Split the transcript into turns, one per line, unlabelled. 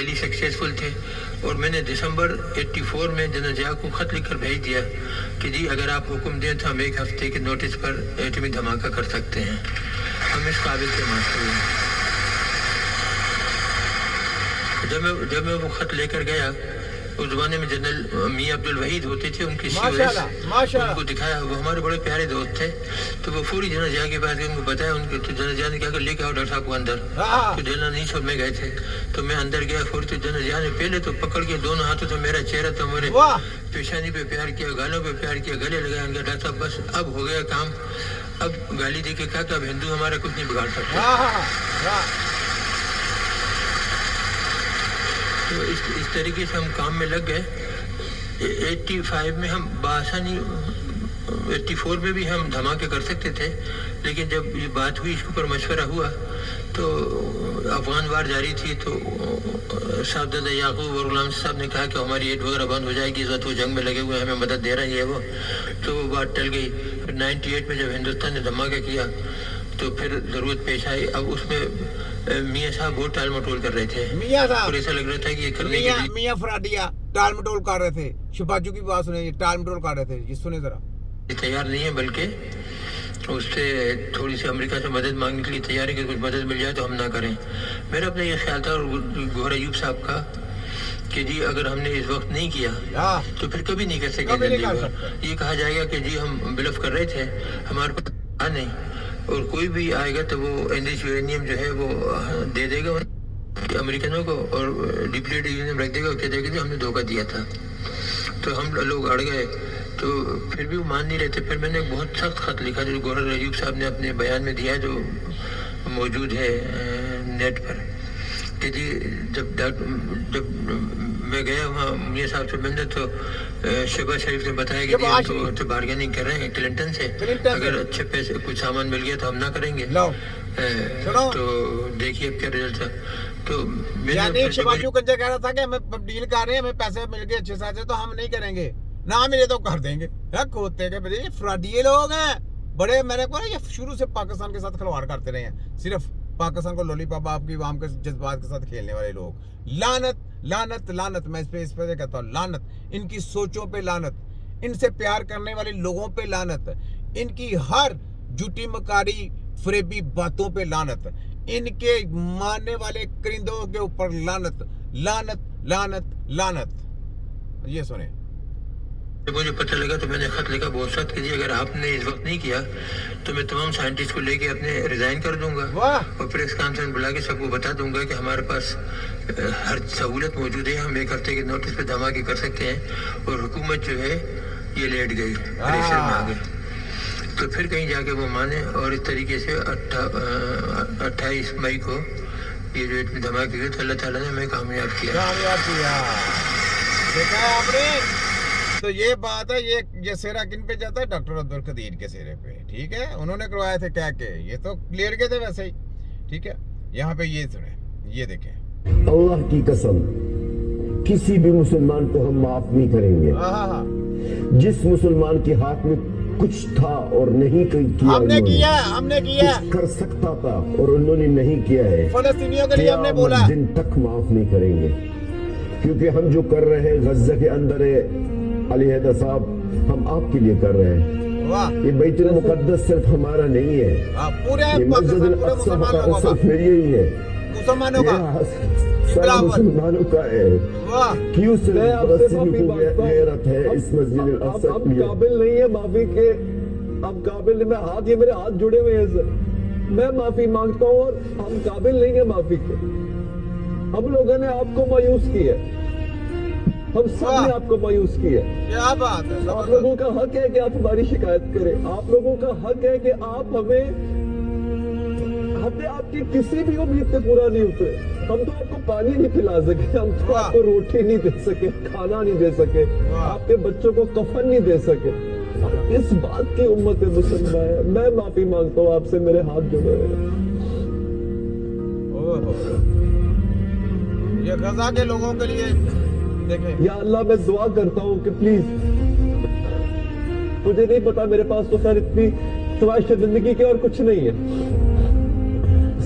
Highly successful تھے، اور میں نے دسمبر 84 میں جنرل ضیاء کو خط لکھ کر بھیج دیا کہ جی اگر آپ حکم دیں تو ہم 1 ہفتے کے نوٹس پر ایٹمی دھماکہ کر سکتے ہیں، ہم اس قابل تھے ماسٹر۔ جب میں وہ خط لے کر گیا، اس زمانے میں جنرل میاں عبد الوحید ہوتے تھے، ان کی ان کو دکھایا، وہ ہمارے بڑے پیارے دوست تھے، تو وہ فوری جنرل ضیاء کے پاس گئے، ان کو بتایا، ان کو تو جنرل ضیاء نے کہا کہ لے کے آؤ ڈاکٹر صاحب کو اندر، تو جنرل نہیں چھوڑ میں گئے تھے، تو میں اندر گیا فوری، تو جنرل ضیاء نے پہلے تو پکڑ کے دونوں ہاتھوں سے میرا چہرہ تو میرے پیشانی پہ پیار کیا، گالوں پہ پیار کیا، گلے لگایا، ان کا ڈاکٹر صاحب بس اب ہو گیا کام، اب گالی دے کے کہا کہ اب ہندو ہمارا کچھ نہیں بگاڑ سکتے۔ تو اس طریقے سے ہم کام میں لگ گئے۔ 85 میں ہم بآسانی، 84 میں بھی ہم دھماکے کر سکتے تھے، لیکن جب یہ بات ہوئی، اس کے اوپر مشورہ ہوا، تو افغان وار جاری تھی، تو صاحب دادا یعقوب اور غلام صاحب نے کہا کہ ہماری ایڈ وغیرہ بند ہو جائے گی، عزت وہ جنگ میں لگے ہوئے ہیں، ہمیں مدد دے رہے ہیں وہ، تو وہ بات ٹل گئی۔ پھر 98 میں جب ہندوستان نے دھماکہ کیا تو پھر ضرورت پیش آئی، اب اس میں میاں صاحب بہت ٹال مٹول کر رہے تھے، اور ایسا لگ رہا تھا کہ یہ کرنے کے لیے
میاں فراڈیا ٹال مٹول کر رہے تھے، شباجو کی بات سنیں، یہ ٹال مٹول کر رہے تھے، یہ سنیں ذرا،
تیار نہیں ہے، بلکہ اس سے تھوڑی سی امریکہ سے مدد مانگنے کے لیے تیار ہے کہ کچھ مدد مل جائے تو ہم نہ کریں۔ میرا اپنا یہ خیال تھا، اور گوہر ایوب صاحب کا، کہ جی اگر ہم نے اس وقت نہیں کیا تو پھر کبھی نہیں کر سکیں گے۔ یہ کہا جائے گا کہ جی ہم بلف کر رہے تھے، ہمارے پاس نہیں، اور کوئی بھی آئے گا تو وہ انرچ یورینیم جو ہے وہ دے دے گا امریکنوں کو، اور ڈپلیٹ یورینیم رکھ دے گا، اور کہہ دے گا کہ ہم نے دھوکہ دیا تھا۔ تو ہم لوگ اڑ گئے، تو پھر بھی وہ مان نہیں رہے تھے۔ پھر میں نے بہت سخت خط لکھا جو گوہر ایوب صاحب نے اپنے بیان میں دیا، جو موجود ہے نیٹ پر، کہ جی جب میں گیا وہاں میاں صاحب سے ملنے، تو شہباز شریف نے بتایا کہ ہم تو بارگیننگ کر رہے ہیں کلنٹن سے، اگر اچھے پیسے کچھ سامان مل گیا تو ہم نہ کریں گے، تو دیکھیے اب کیا رزلٹ تھا۔ تو
یعنی شہباز کنجر کہہ رہا تھا کہ ہمیں ڈیل کر رہے ہیں، ہمیں پیسے مل گئے اچھے سے تو ہم نہیں کریں گے، نہ ملے تو کر دیں گے۔ کھوتے کے بجے یہ فراڈیے لوگ ہیں بڑے، میں نے کہا یہ شروع سے پاکستان کے ساتھ کھلواڑ کرتے رہے ہیں، صرف پاکستان کو لولی پاپ آپ کی عوام کے جذبات کے ساتھ کھیلنے والے لوگ۔ لعنت لعنت لعنت، میں اس پہ کہتا ہوں لعنت، ان کی سوچوں پہ لعنت، ان سے پیار کرنے والے لوگوں پہ لعنت، ان کی ہر جھوٹی مکاری فریبی باتوں پہ لعنت، ان کے ماننے والے کرندوں کے اوپر لعنت لعنت لعنت لعنت۔ یہ سنیں،
جب مجھے پتہ لگا تو میں نے خط لکھا بہت سخت کہ جی اگر آپ نے اس وقت نہیں کیا تو میں تمام سائنٹسٹ کو لے کے اپنے ریزائن کر دوں گا، اور پریس کانفرنس بلا کے سب کو بتا دوں گا کہ ہمارے پاس ہر سہولت موجود ہے، ہم 1 ہفتے کے نوٹس پہ دھماکے کر سکتے ہیں، اور حکومت جو ہے یہ لیٹ گئی، پریشر میں آ گئی۔ تو پھر کہیں جا کے وہ مانے، اور اس طریقے سے 28 مئی کو یہ جو دھماکے ہوئے تو اللہ تعالیٰ نے ہمیں کامیاب کیا۔
دیکھا ہے آپ نے؟ تو یہ بات ہے، یہ سہرا کن پہ جاتا ہے؟ ڈاکٹر عبدالقدیر کے سہرے پہ، ٹھیک ہے، انہوں نے کروایا تھے کیا کہ یہ تو لیٹ گئے تھے ویسے ہی، ٹھیک ہے۔ یہاں پہ یہ سنیں، یہ دیکھیں،
اللہ کی قسم کسی بھی مسلمان کو ہم معاف نہیں کریں گے۔ جس مسلمان کے ہاتھ میں کچھ تھا اور نہیں کیا،
ہم نے کیا
کچھ کر سکتا تھا اور انہوں نے نہیں کیا ہے،
فلسطینیوں کے لیے ہم نے بولا،
دن تک معاف نہیں کریں گے، کیونکہ ہم جو کر رہے ہیں غزہ کے اندر ہے، علی حیدر صاحب، ہم آپ کے لیے کر رہے ہیں۔ یہ بیت المقدس صرف ہمارا نہیں ہے، یہ مسجد الاقصی صرف میری ہی ہے،
مسلمانوں کا،
سارا مسلمانوں کا ہے۔ کیوں صرف فلسطینی کو غیرت ہے اس مسجد الاقصی کے لیے؟
قابل نہیں ہے معافی کے، اب قابل نہیں، یہ میرے ہاتھ جڑے ہوئے ہیں سر، میں معافی مانگتا ہوں، اور ہم قابل نہیں ہیں معافی کے۔ ہم لوگوں نے آپ کو مایوس کیا ہے، ہم سب نے آپ کو مایوس کیا ہے۔
کیا بات ہے،
آپ لوگوں کا حق ہے کہ آپ ہماری شکایت کریں، آپ لوگوں کا حق ہے کہ آپ ہمیں آپ کی کسی بھی امید سے پورا نہیں اترے۔ ہم تو آپ کو پانی نہیں پلا سکے، ہم تو آپ کو روٹی نہیں دے سکے، کھانا نہیں دے سکے، آپ کے بچوں کو کفن نہیں دے سکے۔ اس بات کی امت مسلمہ ہے، میں معافی مانگتا ہوں آپ سے، میرے ہاتھ جڑے ہوئے ہیں۔
یہ غزہ کے لوگوں کے لیے دیکھیں،
یا اللہ میں دعا کرتا ہوں کہ پلیز، مجھے نہیں پتا، میرے پاس تو خیر اتنی خواہش زندگی کی اور کچھ نہیں ہے،